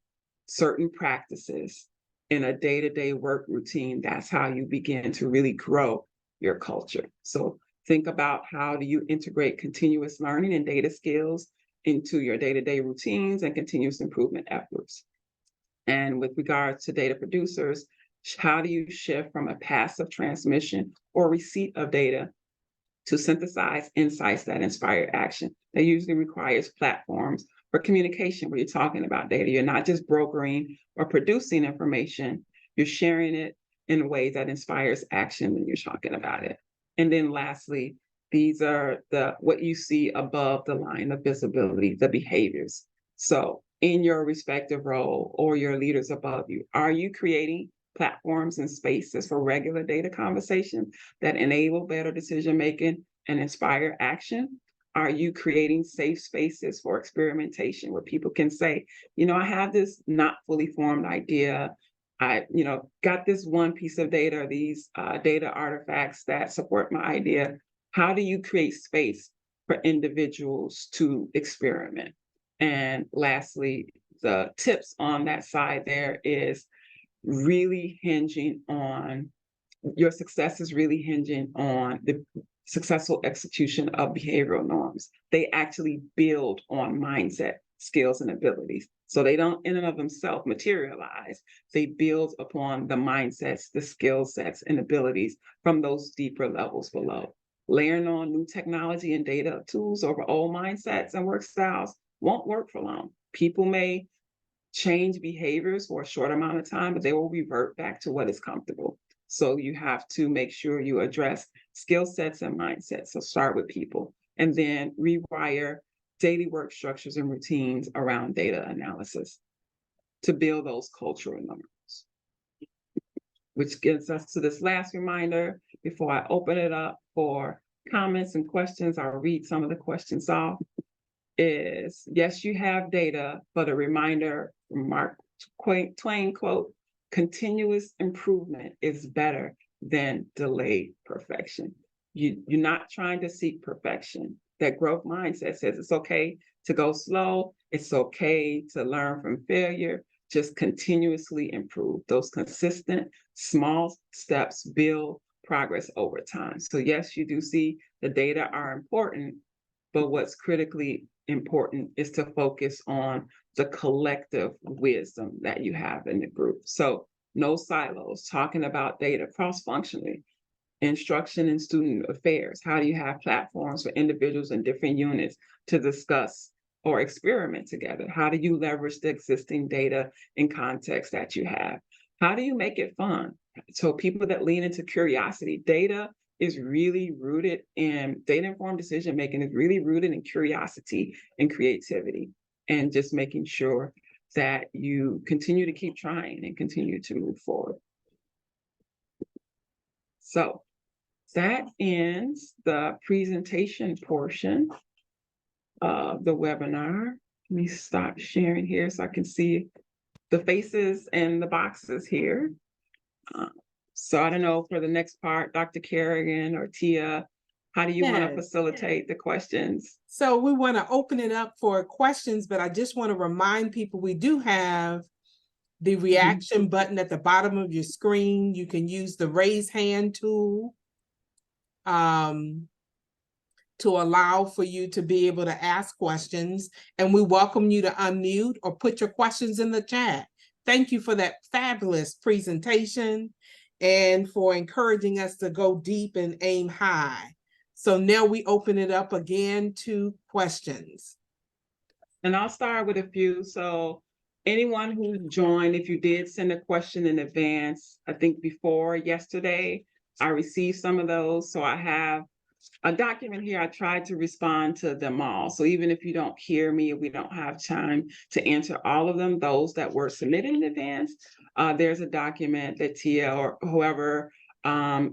certain practices in a day-to-day work routine. That's how you begin to really grow your culture. So think about how do you integrate continuous learning and data skills into your day-to-day routines and continuous improvement efforts. And with regards to data producers, how do you shift from a passive transmission or receipt of data to synthesize insights that inspire action? That usually requires platforms for communication where you're talking about data. You're not just brokering or producing information, you're sharing it in a way that inspires action when you're talking about it. And then lastly, these are what you see above the line of visibility, the behaviors. So in your respective role or your leaders above you, are you creating platforms and spaces for regular data conversations that enable better decision making and inspire action? Are you creating safe spaces for experimentation where people can say, I have this not fully formed idea. I, got this one piece of data, these data artifacts that support my idea. How do you create space for individuals to experiment? And lastly, the tips on that side there is really hinging on your success is really hinging on the successful execution of behavioral norms. They actually build on mindset, skills, and abilities. So they don't in and of themselves materialize. They build upon the mindsets, the skill sets, and abilities from those deeper levels below. Layering on new technology and data tools over old mindsets and work styles won't work for long. People may change behaviors for a short amount of time, but they will revert back to what is comfortable. So you have to make sure you address skill sets and mindsets. So start with people and then rewire daily work structures and routines around data analysis to build those cultural norms. Which gets us to this last reminder before I open it up for comments and questions. I'll read some of the questions off. Is yes, you have data, but a reminder from Mark Twain quote, continuous improvement is better than delayed perfection. You're not trying to seek perfection. That growth mindset says it's okay to go slow. It's okay to learn from failure. Just continuously improve. Those consistent small steps build progress over time. So yes, you do see the data are important, but what's critically important is to focus on the collective wisdom that you have in the group. So no silos, talking about data cross-functionally, instruction and student affairs. How do you have platforms for individuals in different units to discuss or experiment together? How do you leverage the existing data and context that you have? How do you make it fun? So people that lean into curiosity, data is really rooted in data-informed decision-making is really rooted in curiosity and creativity, and just making sure that you continue to keep trying and continue to move forward. So that ends the presentation portion of the webinar. Let me stop sharing here so I can see the faces and the boxes here. So I don't know, for the next part, Dr. Kerrigan or Tia, how do you want to Yes. facilitate the questions? So we want to open it up for questions, but I just want to remind people we do have the reaction button at the bottom of your screen. You can use the raise hand tool to allow for you to be able to ask questions. And we welcome you to unmute or put your questions in the chat. Thank you for that fabulous presentation and for encouraging us to go deep and aim high. So now we open it up again to questions. And I'll start with a few. So anyone who joined, if you did send a question in advance, I think before yesterday, I received some of those. So I have a document here. I tried to respond to them all. So even if you don't hear me, if we don't have time to answer all of them, those that were submitted in advance, there's a document that Tia or whoever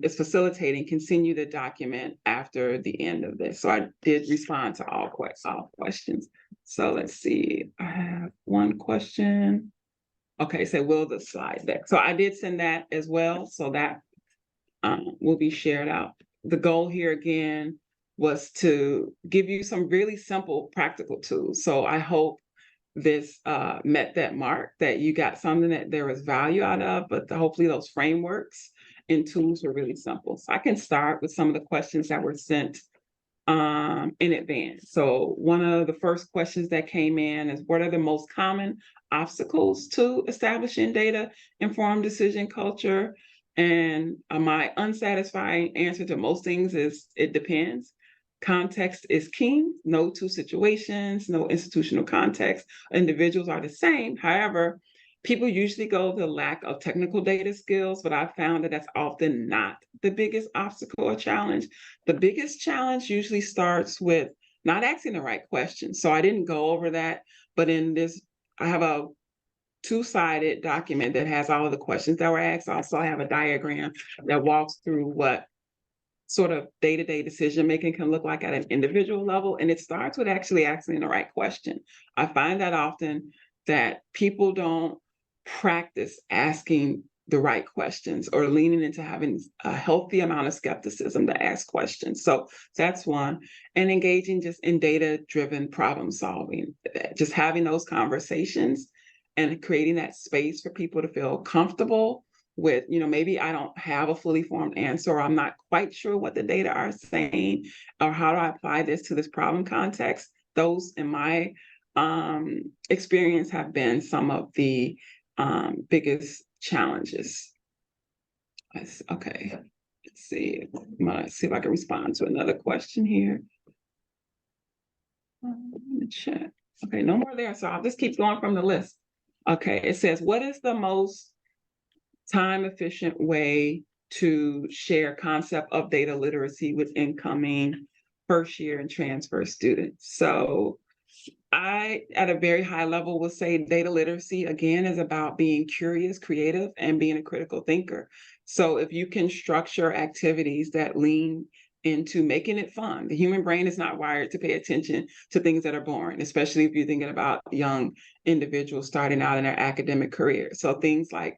is facilitating can send you the document after the end of this. So I did respond to all questions. So let's see, I have one question. Okay, so will the slide deck. So I did send that as well. So that will be shared out. The goal here again was to give you some really simple practical tools. So I hope this met that mark, that you got something that there was value out of, but hopefully those frameworks and tools were really simple. So I can start with some of the questions that were sent in advance. So one of the first questions that came in is, what are the most common obstacles to establishing data-informed decision culture? And my unsatisfying answer to most things is, it depends. Context is king. No two situations, no institutional context, individuals are the same. However, people usually go to the lack of technical data skills, but I found that that's often not the biggest obstacle or challenge. The biggest challenge usually starts with not asking the right questions. So I didn't go over that, but in this, I have a two-sided document that has all of the questions that were asked. Also, I have a diagram that walks through what sort of day-to-day decision making can look like at an individual level. And it starts with actually asking the right question. I find that often that people don't practice asking the right questions or leaning into having a healthy amount of skepticism to ask questions. So that's one. And engaging just in data-driven problem solving, just having those conversations and creating that space for people to feel comfortable with, maybe I don't have a fully formed answer, or I'm not quite sure what the data are saying, or how do I apply this to this problem context. Those, in my experience, have been some of the biggest challenges. Okay, let's see. I'm gonna see if I can respond to another question here. In the chat. Okay, no more there, so I'll just keep going from the list. Okay, it says, what is the most time-efficient way to share concept of data literacy with incoming first-year and transfer students? So I, at a very high level, will say data literacy, again, is about being curious, creative, and being a critical thinker. So if you can structure activities that lean into making it fun. The human brain is not wired to pay attention to things that are boring, especially if you're thinking about young individuals starting out in their academic career. So things like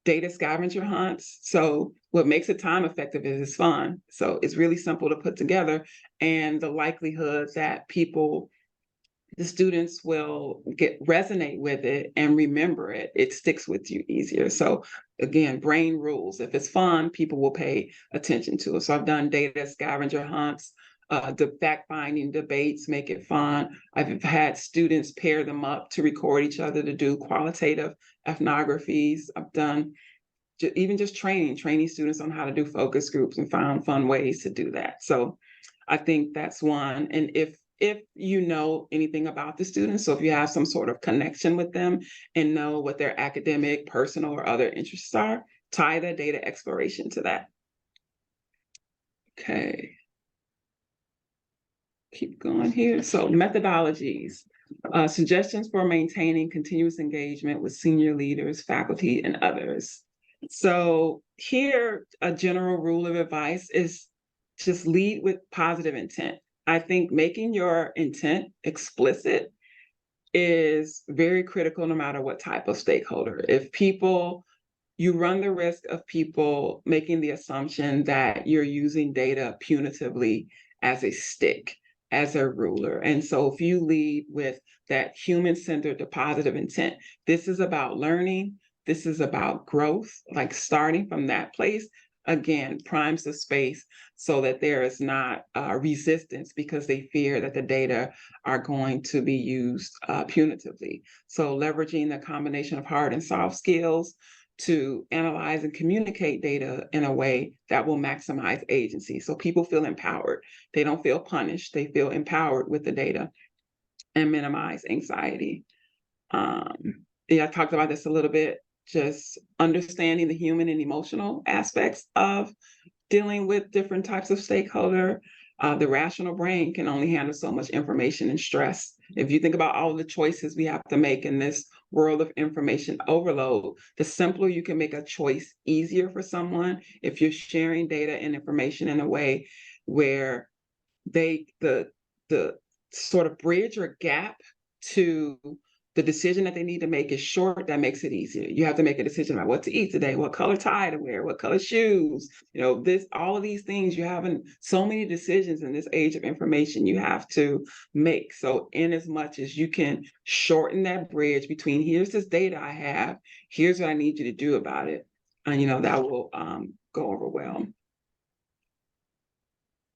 data scavenger hunts. So what makes it time effective is it's fun. So it's really simple to put together, and the likelihood that the students will resonate with it and remember it, it sticks with you easier. So again, brain rules. If it's fun, people will pay attention to it. So I've done data scavenger hunts, the fact-finding debates, make it fun. I've had students pair them up to record each other to do qualitative ethnographies. I've done even just training students on how to do focus groups, and found fun ways to do that. So I think that's one. And if you know anything about the students, so if you have some sort of connection with them and know what their academic, personal, or other interests are, tie the data exploration to that. Okay. Keep going here. So methodologies, suggestions for maintaining continuous engagement with senior leaders, faculty, and others. So here, a general rule of advice is just lead with positive intent. I think making your intent explicit is very critical no matter what type of stakeholder. If people, you run the risk of people making the assumption that you're using data punitively as a stick, as a ruler. And so if you lead with that human-centered to positive intent, this is about learning, this is about growth, like starting from that place, again, primes the space so that there is not resistance because they fear that the data are going to be used punitively. So leveraging the combination of hard and soft skills to analyze and communicate data in a way that will maximize agency. So people feel empowered. They don't feel punished. They feel empowered with the data and minimize anxiety. Yeah, I talked about this a little bit, just understanding the human and emotional aspects of dealing with different types of stakeholder. The rational brain can only handle so much information and stress. If you think about all the choices we have to make in this world of information overload, the simpler you can make a choice easier for someone if you're sharing data and information in a way where the sort of bridge or gap to the decision that they need to make is short, that makes it easier. You have to make a decision about what to eat today, what color tie to wear, what color shoes, all of these things. You have so many decisions in this age of information you have to make. So in as much as you can shorten that bridge between here's this data I have, here's what I need you to do about it. And that will go over well.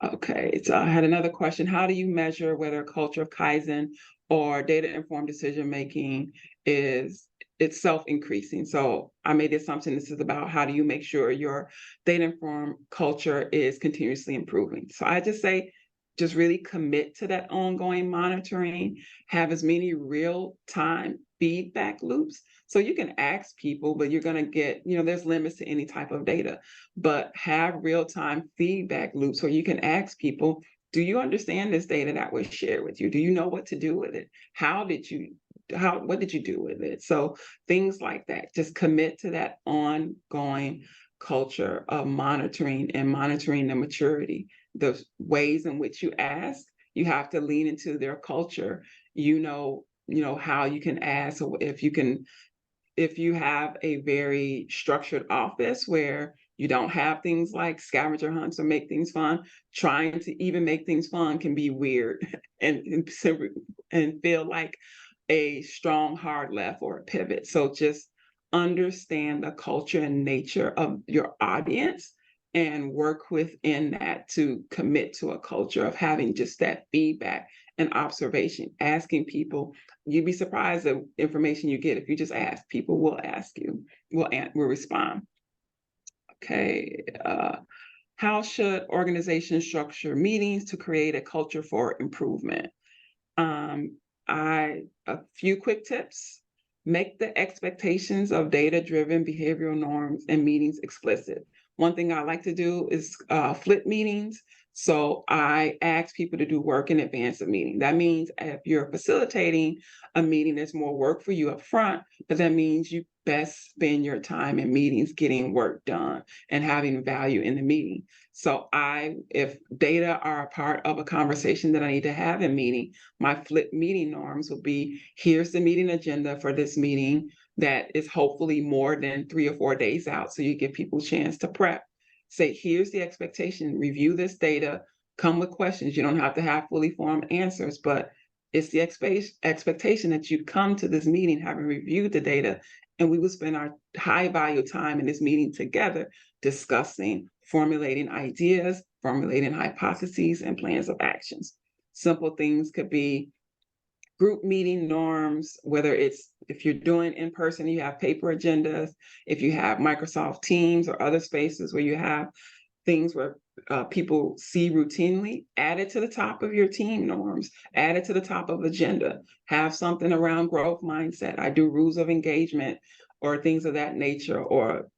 Okay, so I had another question. How do you measure whether a culture of Kaizen or data-informed decision-making is itself increasing? So I made the assumption this is about how do you make sure your data-informed culture is continuously improving. So I just say, just really commit to that ongoing monitoring, have as many real-time feedback loops. So you can ask people, but you're going to get, there's limits to any type of data, but have real-time feedback loops where you can ask people, do you understand this data that was shared with you? Do you know what to do with it? What did you do with it? So things like that, just commit to that ongoing culture of monitoring and monitoring the maturity, the ways in which you ask. You have to lean into their culture. How you can ask, so if you have a very structured office where you don't have things like scavenger hunts or make things fun, trying to even make things fun can be weird and feel like a strong hard left or a pivot. So just understand the culture and nature of your audience and work within that to commit to a culture of having just that feedback and observation, asking people. You'd be surprised the information you get if you just ask. People will ask you, will respond. Okay. How should organizations structure meetings to create a culture for improvement? A few quick tips. Make the expectations of data-driven behavioral norms and meetings explicit. One thing I like to do is flip meetings. So I ask people to do work in advance of meeting. That means if you're facilitating a meeting, there's more work for you up front, but that means you best spend your time in meetings getting work done and having value in the meeting. So if data are a part of a conversation that I need to have in meeting, my flip meeting norms will be, here's the meeting agenda for this meeting that is hopefully more than 3 or 4 days out. So you give people a chance to prep. Say, here's the expectation, review this data, come with questions. You don't have to have fully formed answers, but it's the expectation that you come to this meeting having reviewed the data, and we will spend our high value time in this meeting together discussing, formulating ideas, formulating hypotheses and plans of actions. Simple things could be group meeting norms, whether if you're doing in person, you have paper agendas, if you have Microsoft Teams or other spaces where you have things where people see routinely, add it to the top of your team norms, add it to the top of agenda, have something around growth mindset. I do rules of engagement or things of that nature, or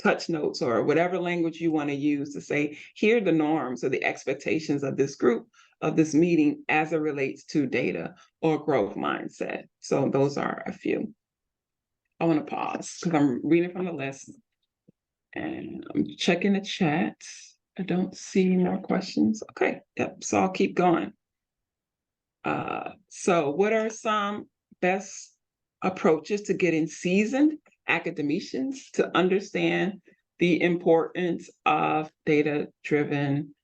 touch notes, or whatever language you want to use to say, here are the norms or the expectations of this group, of this meeting as it relates to data or growth mindset. So those are a few. I want to pause because I'm reading from the list and I'm checking the chat. I don't see more questions. Okay, yep, so I'll keep going. So what are some best approaches to getting seasoned academicians to understand the importance of data-driven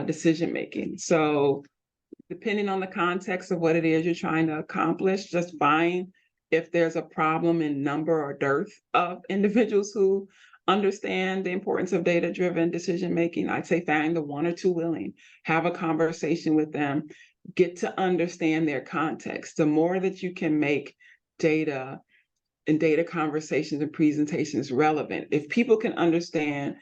decision making? So depending on the context of what it is you're trying to accomplish, just find if there's a problem in number or dearth of individuals who understand the importance of data-driven decision making. I'd say find the one or two willing, have a conversation with them, get to understand their context. The more that you can make data and data conversations and presentations relevant, if people can understand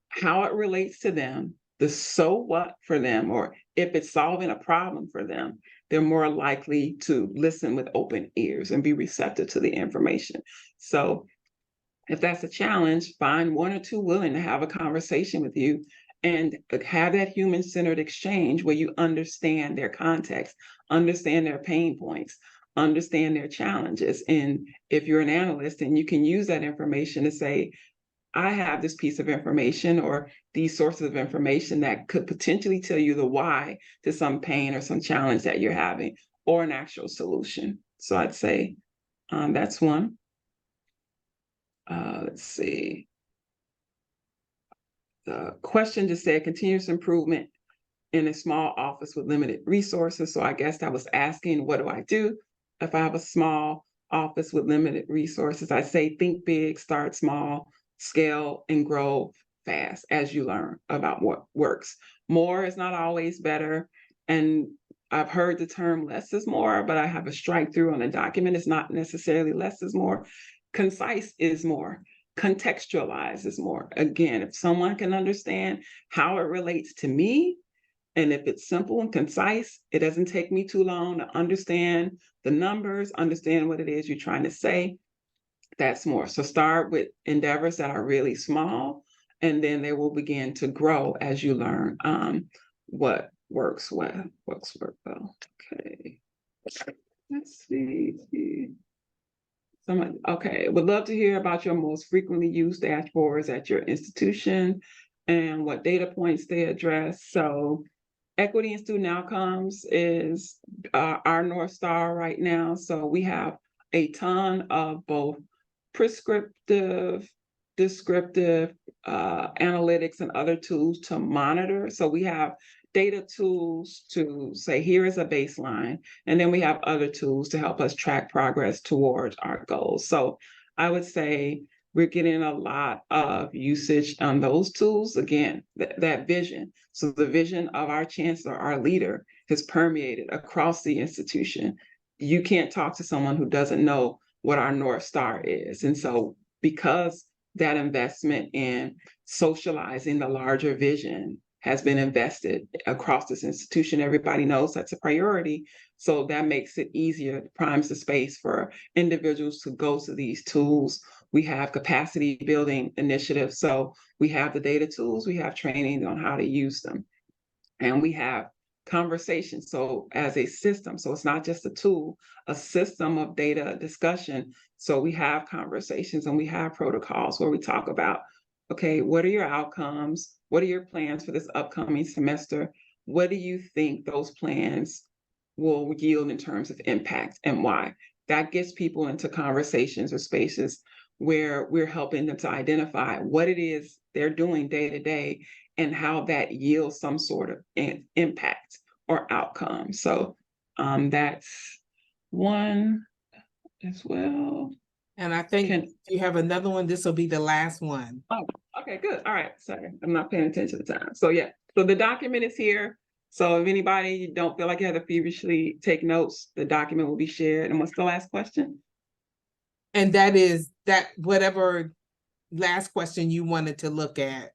how it relates to them, the so what for them, or if it's solving a problem for them, they're more likely to listen with open ears and be receptive to the information. So if that's a challenge, find one or two willing to have a conversation with you and have that human-centered exchange where you understand their context, understand their pain points, understand their challenges. And if you're an analyst, and you can use that information to say, I have this piece of information or these sources of information that could potentially tell you the why to some pain or some challenge that you're having, or an actual solution. So I'd say that's one. Let's see. The question just said continuous improvement in a small office with limited resources. So I guess that was asking, what do I do if I have a small office with limited resources? I say think big, start small, scale and grow fast as you learn about what works. More is not always better. And I've heard the term less is more, but I have a strike through on a document. It's not necessarily less is more. Concise is more. Contextualize is more. Again, if someone can understand how it relates to me, and if it's simple and concise, it doesn't take me too long to understand the numbers, understand what it is you're trying to say, that's more. So start with endeavors that are really small, and then they will begin to grow as you learn what works well. Okay. Let's see. Okay, would love to hear about your most frequently used dashboards at your institution and what data points they address. So equity and student outcomes is our North Star right now. So we have a ton of both prescriptive, descriptive analytics and other tools to monitor. So we have data tools to say, here is a baseline. And then we have other tools to help us track progress towards our goals. So I would say we're getting a lot of usage on those tools. Again, that vision. So the vision of our chancellor, our leader, has permeated across the institution. You can't talk to someone who doesn't know what our North Star is. And so because that investment in socializing the larger vision has been invested across this institution, everybody knows that's a priority. So that makes it easier, primes the space for individuals to go to these tools. We have capacity building initiatives. So we have the data tools, we have training on how to use them, and we have conversations. So as a system, so it's not just a tool, a system of data discussion. So we have conversations and we have protocols where we talk about, okay, what are your outcomes? What are your plans for this upcoming semester? What do you think those plans will yield in terms of impact and why? That gets people into conversations or spaces where we're helping them to identify what it is they're doing day to day and how that yields some sort of impact or outcome. So that's one as well. And I think you have another one. This will be the last one. Oh, okay, good. All right. Sorry, I'm not paying attention to the time. So yeah, so the document is here. So if anybody don't feel like you have to feverishly take notes, the document will be shared. And what's the last question? And that is that whatever last question you wanted to look at.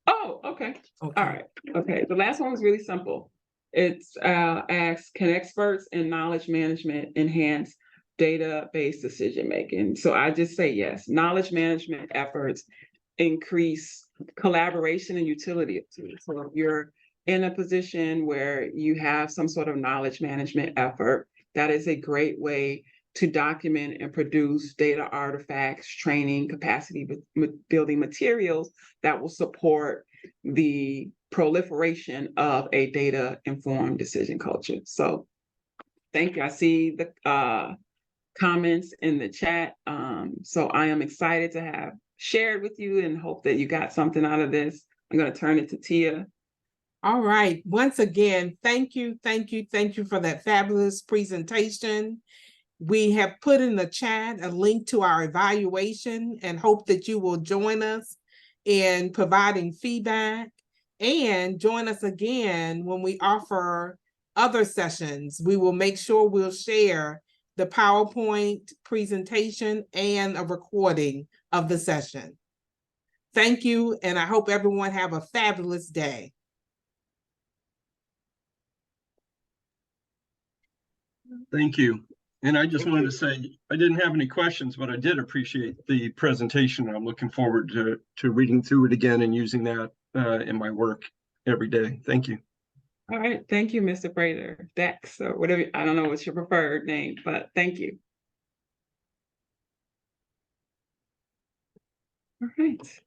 Oh, okay. Okay. All right. Okay. The last one was really simple. It's asks, can experts in knowledge management enhance data-based decision making? So I just say yes. Knowledge management efforts increase collaboration and utility of tools. So if you're in a position where you have some sort of knowledge management effort, that is a great way to document and produce data artifacts, training, capacity building materials that will support the proliferation of a data-informed decision culture. So thank you. I see the comments in the chat. So I am excited to have shared with you and hope that you got something out of this. I'm going to turn it to Tia. All right. Once again, thank you for that fabulous presentation. We have put in the chat a link to our evaluation and hope that you will join us in providing feedback and join us again when we offer other sessions. We will make sure we'll share the PowerPoint presentation and a recording of the session. Thank you, and I hope everyone have a fabulous day. Thank you. And I just wanted to say, I didn't have any questions, but I did appreciate the presentation. I'm looking forward to reading through it again and using that in my work every day. Thank you. All right. Thank you, Mr. Prater. Dex, or whatever. I don't know what's your preferred name, but thank you. All right.